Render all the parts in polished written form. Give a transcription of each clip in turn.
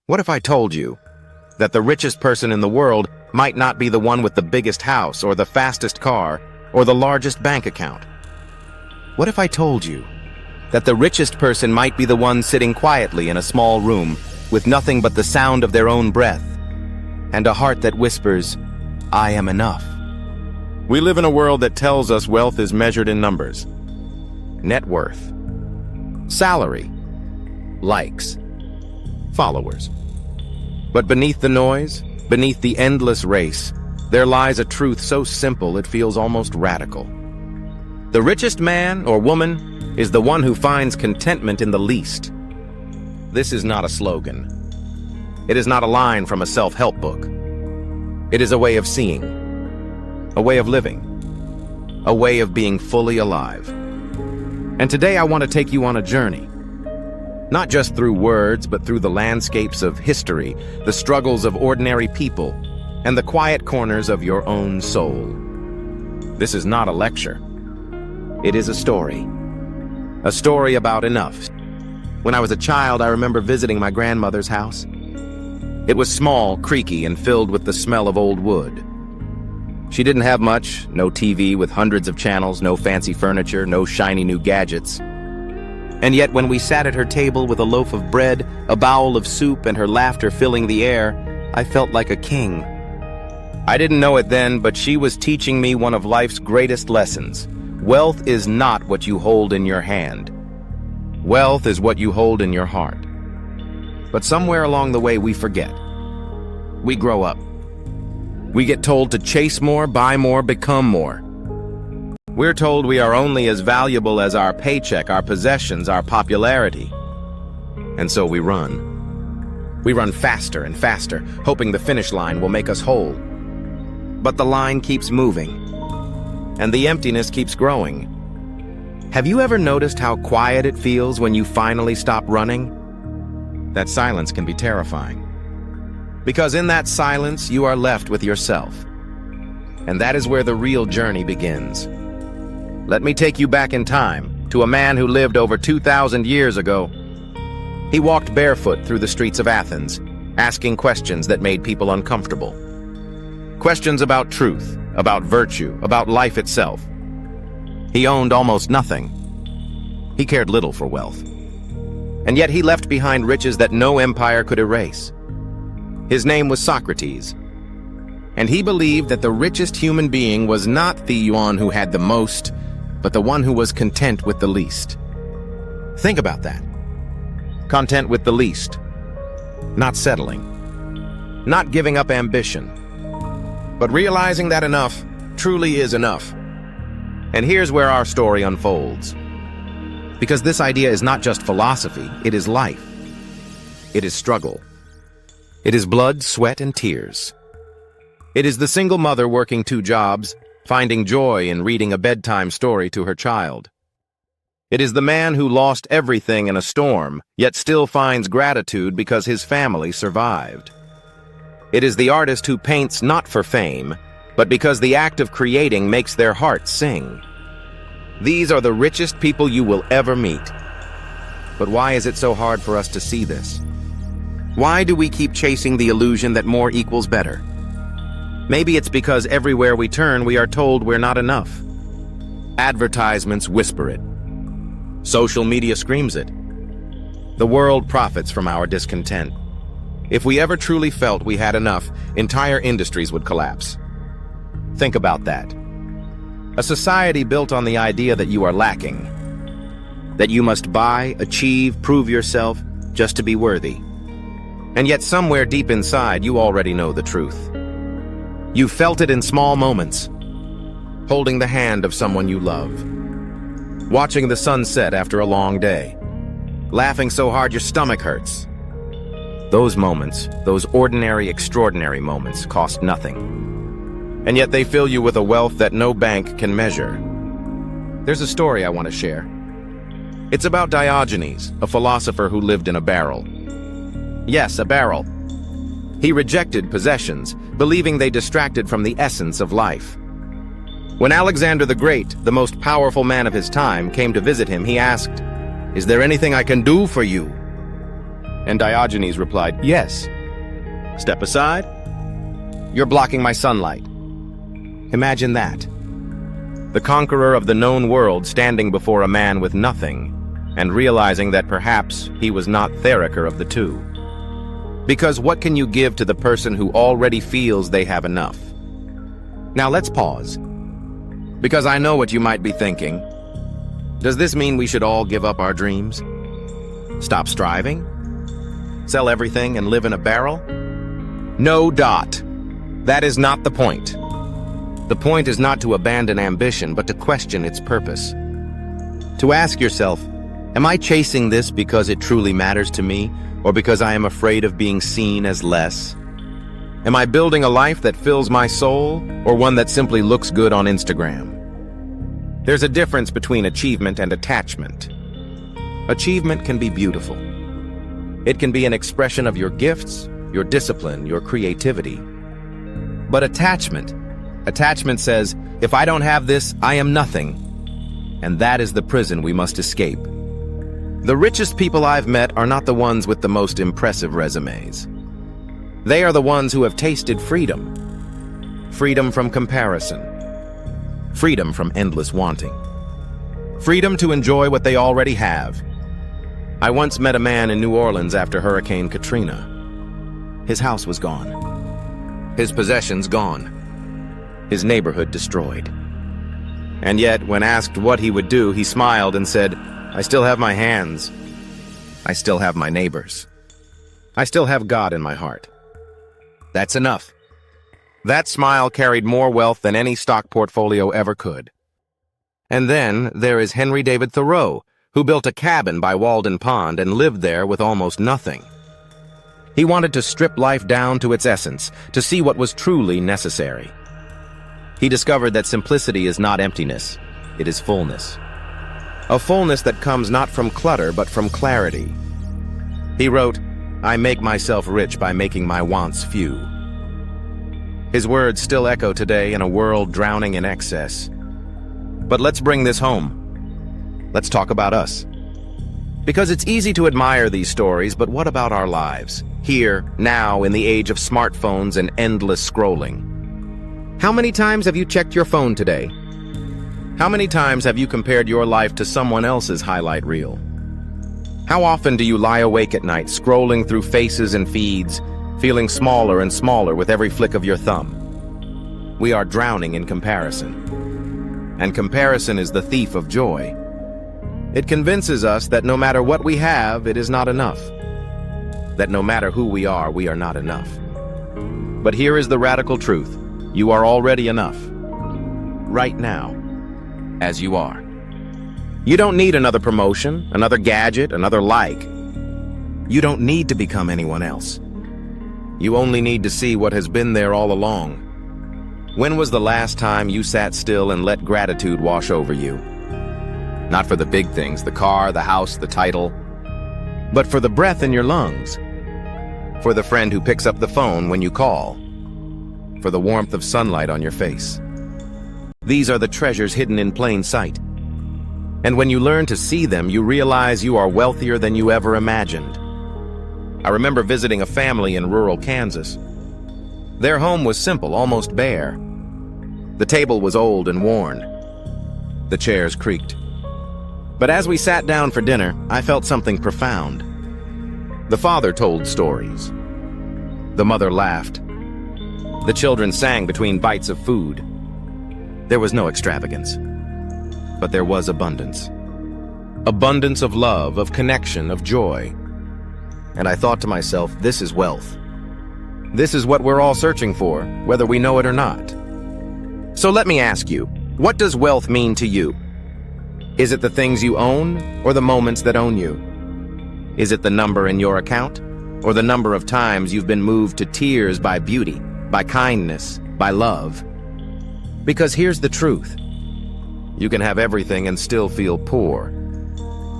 What if I told you that the richest person in the world might not be the one with the biggest house or the fastest car or the largest bank account? What if I told you that the richest person might be the one sitting quietly in a small room with nothing but the sound of their own breath and a heart that whispers, "I am enough"? We live in a world that tells us wealth is measured in numbers. Net worth, salary, likes, followers. But beneath the noise, beneath the endless race, there lies a truth so simple it feels almost radical. The richest man or woman is the one who finds contentment in the least. This is not a slogan. It is not a line from a self-help book. It is a way of seeing, a way of living, a way of being fully alive. And today I want to take you on a journey. Not just through words, but through the landscapes of history, the struggles of ordinary people, and the quiet corners of your own soul. This is not a lecture. It is a story. A story about enough. When I was a child, I remember visiting my grandmother's house. It was small, creaky, and filled with the smell of old wood. She didn't have much, no TV with hundreds of channels, no fancy furniture, no shiny new gadgets. And yet when we sat at her table with a loaf of bread, a bowl of soup, and her laughter filling the air, I felt like a king. I didn't know it then, but she was teaching me one of life's greatest lessons. Wealth is not what you hold in your hand. Wealth is what you hold in your heart. But somewhere along the way we forget. We grow up. We get told to chase more, buy more, become more. We're told we are only as valuable as our paycheck, our possessions, our popularity. And so we run. We run faster and faster, hoping the finish line will make us whole. But the line keeps moving, and the emptiness keeps growing. Have you ever noticed how quiet it feels when you finally stop running? That silence can be terrifying. Because in that silence, you are left with yourself. And that is where the real journey begins. Let me take you back in time to a man who lived over 2,000 years ago. He walked barefoot through the streets of Athens, asking questions that made people uncomfortable. Questions about truth, about virtue, about life itself. He owned almost nothing. He cared little for wealth. And yet he left behind riches that no empire could erase. His name was Socrates. And he believed that the richest human being was not the one who had the most, but the one who was content with the least. Think about that. Content with the least. Not settling. Not giving up ambition. But realizing that enough truly is enough. And here's where our story unfolds. Because this idea is not just philosophy, it is life. It is struggle. It is blood, sweat, and tears. It is the single mother working 2 jobs, finding joy in reading a bedtime story to her child. It is the man who lost everything in a storm, yet still finds gratitude because his family survived. It is the artist who paints not for fame, but because the act of creating makes their heart sing. These are the richest people you will ever meet. But why is it so hard for us to see this? Why do we keep chasing the illusion that more equals better? Maybe it's because everywhere we turn, we are told we're not enough. Advertisements whisper it. Social media screams it. The world profits from our discontent. If we ever truly felt we had enough, entire industries would collapse. Think about that. A society built on the idea that you are lacking. That you must buy, achieve, prove yourself just to be worthy. And yet somewhere deep inside, you already know the truth. You felt it in small moments. Holding the hand of someone you love. Watching the sun set after a long day. Laughing so hard your stomach hurts. Those moments, those ordinary, extraordinary moments, cost nothing. And yet they fill you with a wealth that no bank can measure. There's a story I want to share. It's about Diogenes, a philosopher who lived in a barrel. Yes, a barrel. He rejected possessions, believing they distracted from the essence of life. When Alexander the Great, the most powerful man of his time, came to visit him, he asked, "Is there anything I can do for you?" And Diogenes replied, "Yes." "Step aside." "You're blocking my sunlight." Imagine that. The conqueror of the known world standing before a man with nothing, and realizing that perhaps he was not thericher of the two. Because what can you give to the person who already feels they have enough? Now let's pause. Because I know what you might be thinking. Does this mean we should all give up our dreams? Stop striving? Sell everything and live in a barrel? No. That is not the point. The point is not to abandon ambition, but to question its purpose. To ask yourself, am I chasing this because it truly matters to me, or because I am afraid of being seen as less? Am I building a life that fills my soul, or one that simply looks good on Instagram? There's a difference between achievement and attachment. Achievement can be beautiful. It can be an expression of your gifts, your discipline, your creativity. But attachment says, if I don't have this, I am nothing. And that is the prison we must escape. The richest people I've met are not the ones with the most impressive resumes. They are the ones who have tasted freedom. Freedom from comparison. Freedom from endless wanting. Freedom to enjoy what they already have. I once met a man in New Orleans after Hurricane Katrina. His house was gone. His possessions gone. His neighborhood destroyed. And yet, when asked what he would do, he smiled and said, "I still have my hands. I still have my neighbors. I still have God in my heart." That's enough. That smile carried more wealth than any stock portfolio ever could. And then there is Henry David Thoreau, who built a cabin by Walden Pond and lived there with almost nothing. He wanted to strip life down to its essence, to see what was truly necessary. He discovered that simplicity is not emptiness, it is fullness. A fullness that comes not from clutter, but from clarity. He wrote, "I make myself rich by making my wants few." His words still echo today in a world drowning in excess. But let's bring this home. Let's talk about us. Because it's easy to admire these stories, but what about our lives? Here, now, in the age of smartphones and endless scrolling. How many times have you checked your phone today? How many times have you compared your life to someone else's highlight reel? How often do you lie awake at night scrolling through faces and feeds, feeling smaller and smaller with every flick of your thumb? We are drowning in comparison. And comparison is the thief of joy. It convinces us that no matter what we have, it is not enough. That no matter who we are not enough. But here is the radical truth. You are already enough. Right now. As you are. You don't need another promotion, another gadget, another like. You don't need to become anyone else. You only need to see what has been there all along. When was the last time you sat still and let gratitude wash over you? Not for the big things, the car, the house, the title, but for the breath in your lungs. For the friend who picks up the phone when you call. For the warmth of sunlight on your face. These are the treasures hidden in plain sight. And when you learn to see them, you realize you are wealthier than you ever imagined. I remember visiting a family in rural Kansas. Their home was simple, almost bare. The table was old and worn. The chairs creaked. But as we sat down for dinner, I felt something profound. The father told stories. The mother laughed. The children sang between bites of food. There was no extravagance, but there was abundance. Abundance of love, of connection, of joy. And I thought to myself, this is wealth. This is what we're all searching for, whether we know it or not. So let me ask you, what does wealth mean to you? Is it the things you own, or the moments that own you? Is it the number in your account, or the number of times you've been moved to tears by beauty, by kindness, by love? Because here's the truth. You can have everything and still feel poor.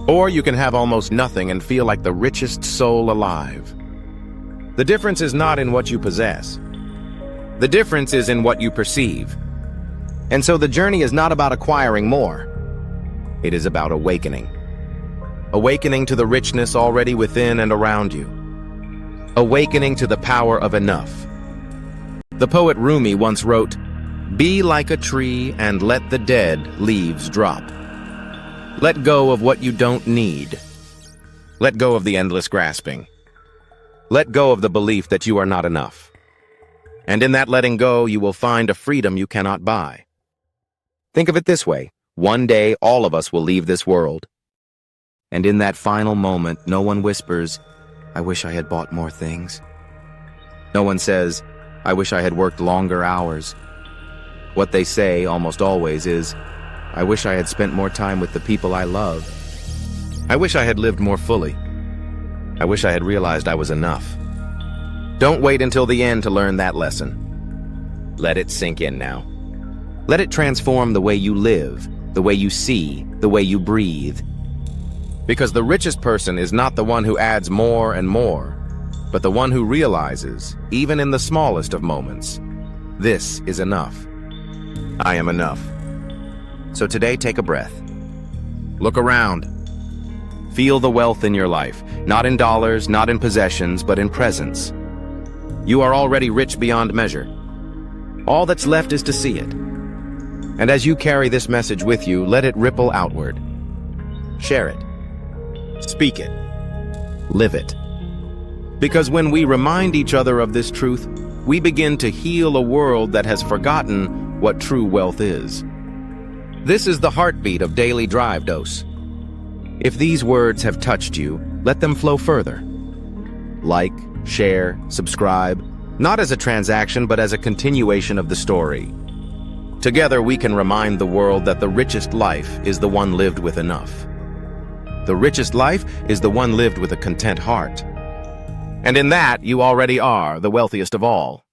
Or you can have almost nothing and feel like the richest soul alive. The difference is not in what you possess. The difference is in what you perceive. And so the journey is not about acquiring more. It is about awakening. Awakening to the richness already within and around you. Awakening to the power of enough. The poet Rumi once wrote, "Be like a tree and let the dead leaves drop." Let go of what you don't need. Let go of the endless grasping. Let go of the belief that you are not enough. And in that letting go, you will find a freedom you cannot buy. Think of it this way. One day, all of us will leave this world. And in that final moment, no one whispers, "I wish I had bought more things." No one says, "I wish I had worked longer hours." What they say, almost always, is, "I wish I had spent more time with the people I love. I wish I had lived more fully. I wish I had realized I was enough." Don't wait until the end to learn that lesson. Let it sink in now. Let it transform the way you live, the way you see, the way you breathe. Because the richest person is not the one who adds more and more, but the one who realizes, even in the smallest of moments, this is enough. I am enough. So today, take a breath. Look around. Feel the wealth in your life, not in dollars, not in possessions, but in presence. You are already rich beyond measure. All that's left is to see it. And as you carry this message with you, let it ripple outward. Share it. Speak it. Live it. Because when we remind each other of this truth, we begin to heal a world that has forgotten what true wealth is. This is the heartbeat of Daily Drive Dose. If these words have touched you, let them flow further. Like, share, subscribe, not as a transaction, but as a continuation of the story. Together, we can remind the world that the richest life is the one lived with enough. The richest life is the one lived with a content heart. And in that, you already are the wealthiest of all.